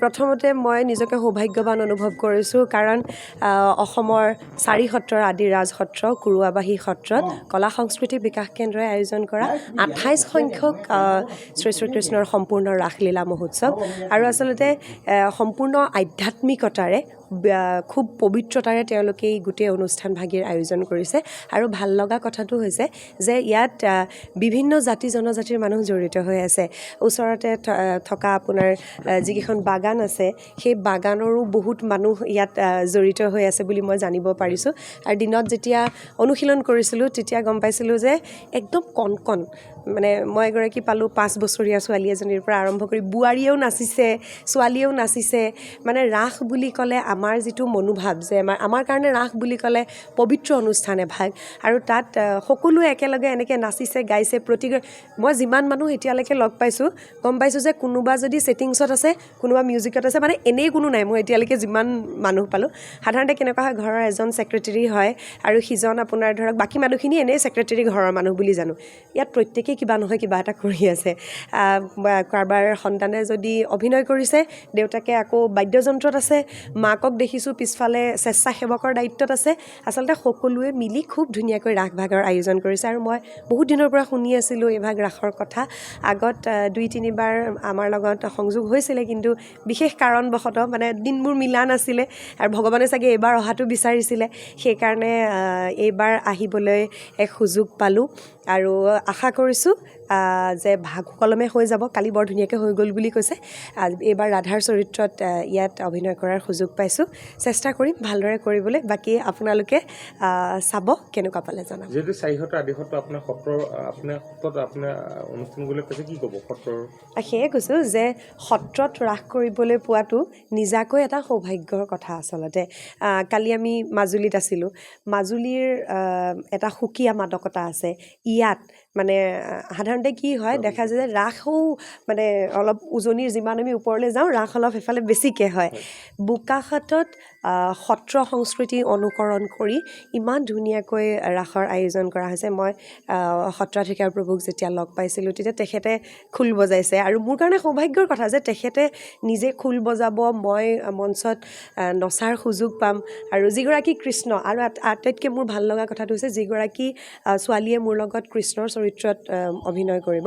প্ৰথমতে মই নিজকে সৌভাগ্যৱান অনুভৱ কৰিছোঁ কাৰণ অসমৰ 4 সত্ৰৰ আদি ৰাজসত্ৰ কুৰুৱাবাহী সত্ৰত কলা সংস্কৃতি বিকাশ কেন্দ্ৰই আয়োজন কৰা 28 সংখ্যক শ্ৰী শ্ৰীকৃষ্ণৰ সম্পূৰ্ণ ৰাসলীলা মহোৎসৱ আৰু আচলতে সম্পূৰ্ণ আধ্যাত্মিকতাৰে খুব পবিত্ৰতাৰে তেওঁলোকে এই গোটেই অনুষ্ঠানভাগিৰ আয়োজন কৰিছে আৰু ভাল লগা কথাটো হৈছে যে ইয়াত বিভিন্ন জাতি জনজাতিৰ মানুহ জড়িত হৈ আছে ওচৰতে থকা আপোনাৰ যিকেইখন বাগান আছে সেই বাগানৰো বহুত মানুহ ইয়াত জড়িত হৈ আছে বুলি মই জানিব পাৰিছোঁ আৰু দিনত যেতিয়া অনুশীলন কৰিছিলোঁ তেতিয়া গম পাইছিলোঁ যে একদম কণ মানে মই এগৰাকী পালোঁ 5 বছৰীয়া ছোৱালী এজনীৰ পৰা আৰম্ভ কৰি বোৱাৰীয়েও নাচিছে ছোৱালীয়েও নাচিছে মানে ৰাস বুলি ক'লে আমাৰ যিটো মনোভাৱ যে আমাৰ কাৰণে ৰাস বুলি ক'লে পবিত্ৰ অনুষ্ঠান এভাগ আৰু তাত সকলোৱে একেলগে এনেকৈ নাচিছে গাইছে মই যিমান মানুহ এতিয়ালৈকে লগ পাইছোঁ গম পাইছোঁ যে কোনোবা যদি ছেটিংছত আছে কোনোবা মিউজিকত আছে মানে এনেই কোনো নাই মই এতিয়ালৈকে যিমান মানুহ পালোঁ সাধাৰণতে কেনেকুৱা হয় ঘৰৰ এজন ছেক্ৰেটেৰী হয় আৰু সিজন আপোনাৰ ধৰক বাকী মানুহখিনি এনেই ছেক্ৰেটেৰী ঘৰৰ মানুহ বুলি জানো ইয়াত প্ৰত্যেকেই কিবা নহয় কিবা এটা কৰি আছে কাৰোবাৰ সন্তানে যদি অভিনয় কৰিছে দেউতাকে আকৌ বাদ্যযন্ত্ৰত আছে মাকক দেখিছোঁ পিছফালে স্বেচ্ছাসেৱকৰ দায়িত্বত আছে আচলতে সকলোৱে মিলি খুব ধুনীয়াকৈ ৰাস ভাগৰ আয়োজন কৰিছে আৰু মই বহুত দিনৰ পৰা শুনি আছিলোঁ এই ভাগ ৰাসৰ কথা আগত 2-3 বাৰ আমাৰ লগত সংযোগ হৈছিলে কিন্তু বিশেষ কাৰণবশতঃ মানে দিনবোৰ মিলা নাছিলে আৰু ভগৱানে চাগে এইবাৰ অহাটো বিচাৰিছিলে সেইকাৰণে এইবাৰ আহিবলৈ এক সুযোগ পালোঁ আৰু আশা কৰিছোঁ যে ভাগ সুকলমে হৈ যাব কালি বৰ ধুনীয়াকৈ হৈ গ'ল বুলি কৈছে এইবাৰ ৰাধাৰ চৰিত্ৰত ইয়াত অভিনয় কৰাৰ সুযোগ পাইছোঁ চেষ্টা কৰিম ভালদৰে কৰিবলৈ বাকী আপোনালোকে চাব কেনেকুৱা পালে জনাব যেহেতু 4 সত্ৰ আদি সত্ৰ আপোনাৰ সত্ৰত আপোনাৰ অনুষ্ঠানগুলো কৈছে কি ক'ব সত্ৰৰ সেয়ে কৈছোঁ যে সত্ৰত ৰাস কৰিবলৈ পোৱাটো নিজাকৈ এটা সৌভাগ্যৰ কথা আচলতে কালি আমি মাজুলীত আছিলোঁ মাজুলীৰ এটা সুকীয়া মাদকতা আছে ইয়াত মানে সাধাৰণতে কি হয় দেখা যায় যে ৰাসও মানে অলপ উজনিৰ যিমান আমি ওপৰলৈ যাওঁ ৰাস অলপ এফালে বেছিকৈ হয় বোকাখাতত সত্ৰ সংস্কৃতি অনুকৰণ কৰি ইমান ধুনীয়াকৈ ৰাসৰ আয়োজন কৰা হৈছে মই সত্ৰাধিকাৰ প্ৰভুক যেতিয়া লগ পাইছিলোঁ তেতিয়া তেখেতে খোল বজাইছে আৰু মোৰ কাৰণে সৌভাগ্যৰ কথা যে তেখেতে নিজে খোল বজাব মই মঞ্চত নচাৰ সুযোগ পাম আৰু যিগৰাকী কৃষ্ণ আৰু আটাইতকৈ মোৰ ভাল লগা কথাটো হৈছে যিগৰাকী ছোৱালীয়ে মোৰ লগত কৃষ্ণৰ চৰিত্ৰত অভিনয় কৰিব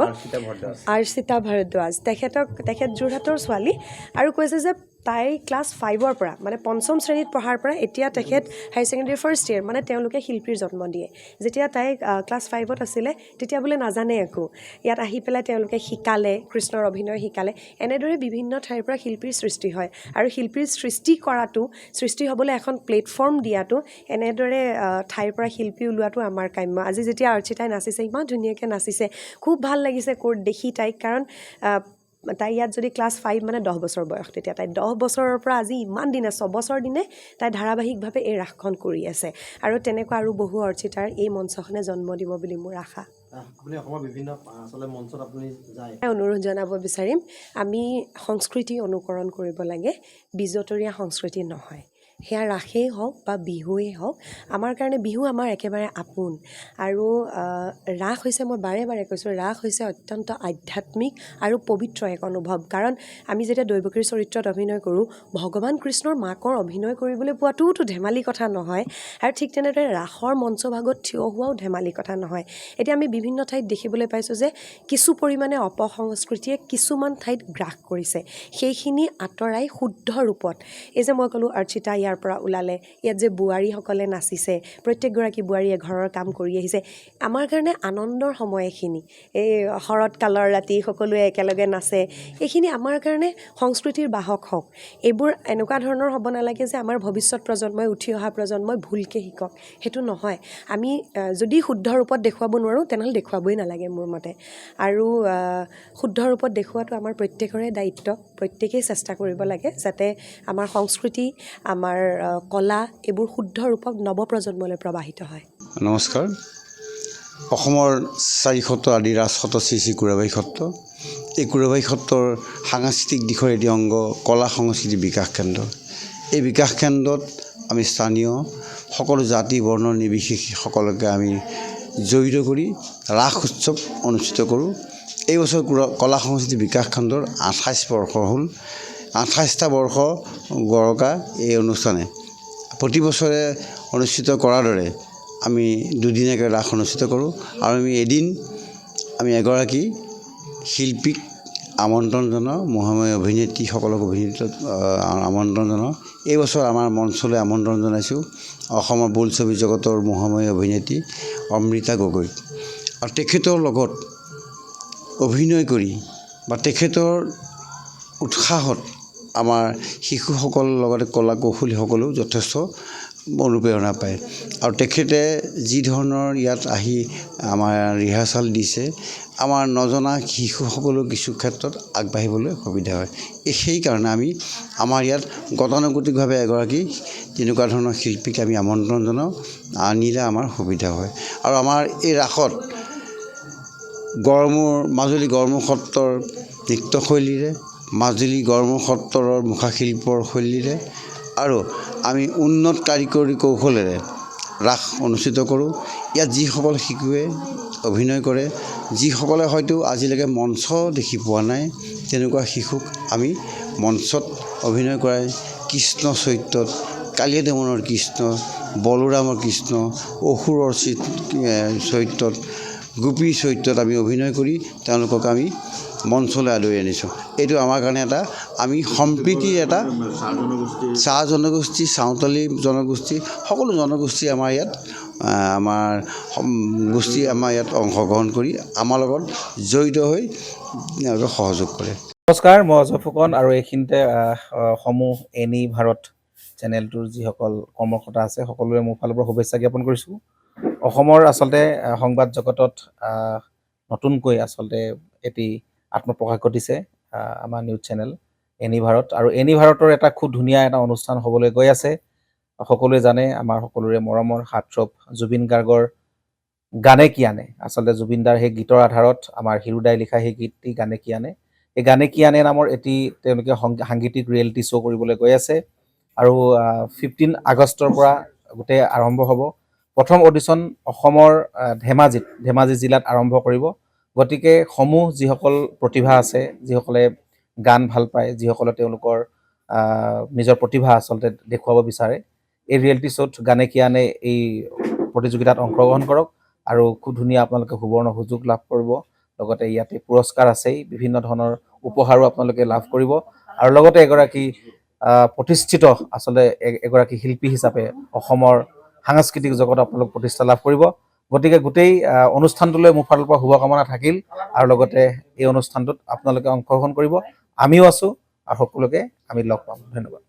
আৰ্চিতা ভাৰদ্বাজ তেখেত যোৰহাটৰ ছোৱালী আৰু কৈছে যে তাই ক্লাছ 5ৰ পৰা মানে 5ম শ্ৰেণীত পঢ়াৰ পৰা এতিয়া তেখেত হায়াৰ ছেকেণ্ডেৰী ফাৰ্ষ্ট ইয়েৰ মানে তেওঁলোকে শিল্পীৰ জন্ম দিয়ে যেতিয়া তাই ক্লাছ 5ত আছিলে তেতিয়া বোলে নাজানে একো ইয়াত আহি পেলাই তেওঁলোকে শিকালে কৃষ্ণৰ অভিনয় শিকালে এনেদৰে বিভিন্ন ঠাইৰ পৰা শিল্পীৰ সৃষ্টি হয় আৰু শিল্পীৰ সৃষ্টি হ'বলৈ এখন প্লেটফৰ্ম দিয়াটো এনেদৰে ঠাইৰ পৰা শিল্পী ওলোৱাটো আমাৰ কাম্য আজি যেতিয়া অৰ্চিতাই নাচিছে ইমান ধুনীয়াকৈ নাচিছে খুব ভাল লাগিছে দেখি তাইক কাৰণ তাই ইয়াত যদি ক্লাছ 5 মানে 10 বছৰ বয়স তেতিয়া তাই 10 বছৰৰ পৰা আজি ইমান দিনে 6 বছৰ দিনে তাই ধাৰাবাহিকভাৱে এই ৰাসখন কৰি আছে আৰু তেনেকুৱা আৰু বহু অৰ্চিতাৰ এই মঞ্চখনে জন্ম দিব বুলি মোৰ আশা আপুনি অসমৰ বিভিন্ন আচলতে মঞ্চত আপুনি যায় অনুৰোধ জনাব বিচাৰিম আমি সংস্কৃতি অনুকৰণ কৰিব লাগে বিজতৰীয়া সংস্কৃতি নহয় সেয়া ৰাসেই হওক বা বিহুৱেই হওক আমাৰ কাৰণে বিহু আমাৰ একেবাৰে আপোন আৰু ৰাস হৈছে মই বাৰে বাৰে কৈছোঁ ৰাস হৈছে অত্যন্ত আধ্যাত্মিক আৰু পবিত্ৰ এক অনুভৱ কাৰণ আমি যেতিয়া দৈৱকীৰ চৰিত্ৰত অভিনয় কৰোঁ ভগৱান কৃষ্ণৰ মাকৰ অভিনয় কৰিবলৈ পোৱাটোওতো ধেমালি কথা নহয় আৰু ঠিক তেনেদৰে ৰাসৰ মঞ্চভাগত থিয় হোৱাও ধেমালি কথা নহয় এতিয়া আমি বিভিন্ন ঠাইত দেখিবলৈ পাইছোঁ যে কিছু পৰিমাণে অপসংস্কৃতিয়ে কিছুমান ঠাইত গ্ৰাস কৰিছে সেইখিনি আঁতৰাই শুদ্ধ ৰূপত এই যে মই ক'লোঁ অৰ্চিতা ইয়াৰ পৰা ওলালে ইয়াত যে বোৱাৰীসকলে নাচিছে প্ৰত্যেকগৰাকী বোৱাৰীয়ে ঘৰৰ কাম কৰি আহিছে আমাৰ কাৰণে আনন্দৰ সময় এইখিনি এই শৰৎকালৰ ৰাতি সকলোৱে একেলগে নাচে এইখিনি আমাৰ কাৰণে সংস্কৃতিৰ বাহক হওক এইবোৰ এনেকুৱা ধৰণৰ হ'ব নালাগে যে আমাৰ ভৱিষ্যত প্ৰজন্মই উঠি অহা প্ৰজন্মই ভুলকৈ শিকক সেইটো নহয় আমি যদি শুদ্ধ ৰূপত দেখুৱাব নোৱাৰোঁ তেনেহ'লে দেখুৱাবই নালাগে মোৰ মতে আৰু শুদ্ধ ৰূপত দেখুৱাটো আমাৰ প্ৰত্যেকৰে দায়িত্ব প্ৰত্যেকেই চেষ্টা কৰিব লাগে যাতে আমাৰ সংস্কৃতি আমাৰ কলা এইবোৰ শুদ্ধ ৰূপত নৱপ্ৰজন্মলৈ প্ৰবাহিত হয় নমস্কাৰ অসমৰ 4 সত্ৰ আদি ৰাজসত্ৰ শ্ৰী শ্ৰী কুৰুৱাবাৰী সত্ৰ এই কুৰুৱাবাৰী সত্ৰৰ সাংস্কৃতিক দিশৰ এটি অংগ কলা সংস্কৃতি বিকাশ কেন্দ্ৰ এই বিকাশ কেন্দ্ৰত আমি স্থানীয় সকলো জাতি বৰ্ণ নিৰ্বিশেষে সকলোকে আমি জড়িত কৰি ৰাস উৎসৱ অনুষ্ঠিত কৰোঁ এই বছৰ কলা সংস্কৃতি বিকাশ কেন্দ্ৰৰ 28 বৰ্ষ হ'ল 28টা বৰ্ষ গৰকা এই অনুষ্ঠানে প্ৰতি বছৰে অনুষ্ঠিত কৰাৰ দৰে আমি দুদিনীয়াকৈ ৰাস অনুষ্ঠিত কৰোঁ আৰু আমি এগৰাকী শিল্পীক আমন্ত্ৰণ জনাওঁ মহাময় অভিনেত্ৰীসকলক আমন্ত্ৰণ জনাওঁ এই বছৰ আমাৰ মঞ্চলৈ আমন্ত্ৰণ জনাইছোঁ অসমৰ বোলছবি জগতৰ মহাময় অভিনেত্ৰী অমৃতা গগৈ আৰু তেখেতৰ লগত অভিনয় কৰি বা তেখেতৰ উৎসাহত আমাৰ শিশুসকলৰ লগতে কলা কৌশলীসকলেও যথেষ্ট অনুপ্ৰেৰণা পায় আৰু তেখেতে যি ধৰণৰ ইয়াত আহি আমাৰ ৰিহাৰ্চেল দিছে আমাৰ নজনা শিশুসকলেও কিছু ক্ষেত্ৰত আগবাঢ়িবলৈ সুবিধা হয় সেইকাৰণে আমি আমাৰ ইয়াত গতানুগতিকভাৱে এগৰাকী তেনেকুৱা ধৰণৰ শিল্পীক আমি আমন্ত্ৰণ জনাওঁ আনিলে আমাৰ সুবিধা হয় আৰু আমাৰ এই ৰাসত মাজুলী গড়মূৰ সত্ৰৰ নৃত্যশৈলীৰে মাজুলী গড়মূৰ সত্ৰৰ মুখাশিল্পৰ শৈলীৰে আৰু আমি উন্নত কাৰিকৰী কৌশলেৰে ৰাস অনুষ্ঠিত কৰোঁ ইয়াত যিসকল শিশুৱে অভিনয় কৰে যিসকলে হয়তো আজিলৈকে মঞ্চ দেখি পোৱা নাই তেনেকুৱা শিশুক আমি মঞ্চত অভিনয় কৰাই কৃষ্ণ চৰিত্ৰত কালিয়া দমনৰ কৃষ্ণ বলোৰামৰ কৃষ্ণ অসুৰৰ চৰিত্ৰত গোপী চৰিত্ৰত আমি অভিনয় কৰি তেওঁলোকক আমি মঞ্চলৈ আদৰি আনিছোঁ এইটো আমাৰ কাৰণে আমি সম্প্ৰীতিৰ চাহ জনগোষ্ঠী চাওতালী জনগোষ্ঠী সকলো জনগোষ্ঠী আমাৰ ইয়াত অংশগ্ৰহণ কৰি আমাৰ লগত জড়িত হৈ সহযোগ কৰে নমস্কাৰ মই অজয় ফুকন আৰু এইখিনিতে সমূহ এনি ভাৰত চেনেলটোৰ যিসকল কৰ্মকৰ্তা আছে সকলোৰে মোৰ ফালৰ পৰা শুভেচ্ছা জ্ঞাপন কৰিছোঁ অসমৰ আচলতে সংবাদ জগতত নতুনকৈ আচলতে এটি আত্মপ্ৰকাশ ঘটিছে আমাৰ নিউজ চেনেল এনি ভাৰত আৰু এনি ভাৰতৰ এটা খুব ধুনীয়া এটা অনুষ্ঠান হ'বলৈ গৈ আছে সকলোৱে জানে আমাৰ সকলোৰে মৰমৰ হাৰ্টথ্ৰব জুবিন গাৰ্গৰ গানে কি আনে আচলতে জুবিনদাৰ সেই গীতৰ আধাৰত আমাৰ হিৰুদাই লিখা সেই গীতটি গানে কি আনে এই গানে কি আনে নামৰ এটি তেওঁলোকে সাংগীতিক ৰিয়েলিটি শ্ব' কৰিবলৈ গৈ আছে আৰু 15 আগষ্টৰ পৰা গোটেই আৰম্ভ হ'ব প্ৰথম অডিশ্যন অসমৰ ধেমাজি জিলাত আৰম্ভ কৰিব গতিকে সমূহ যিসকল প্ৰতিভা আছে যিসকলে গান ভাল পায় যিসকলে তেওঁলোকৰ নিজৰ প্ৰতিভা আচলতে দেখুৱাব বিচাৰে এই ৰিয়েলিটি শ্ব'ত গানে কি আনে এই প্ৰতিযোগিতাত অংশগ্ৰহণ কৰক আৰু খুব ধুনীয়া আপোনালোকে সুবৰ্ণ সুযোগ লাভ কৰিব লগতে ইয়াতে পুৰস্কাৰ আছেই বিভিন্ন ধৰণৰ উপহাৰো আপোনালোকে লাভ কৰিব আৰু লগতে এগৰাকী প্ৰতিষ্ঠিত আচলতে এগৰাকী শিল্পী হিচাপে অসমৰ সাংস্কৃতিক জগতত আপোনালোক প্ৰতিষ্ঠা লাভ কৰিব গতিকে গোটেই অনুষ্ঠানটোলৈ মোৰ ফালৰ পৰা শুভকামনা থাকিল আৰু লগতে এই অনুষ্ঠানটোত আপোনালোকে অংশগ্ৰহণ কৰিব আমিও আছোঁ আৰু সকলোকে আমি লগ পাম ধন্যবাদ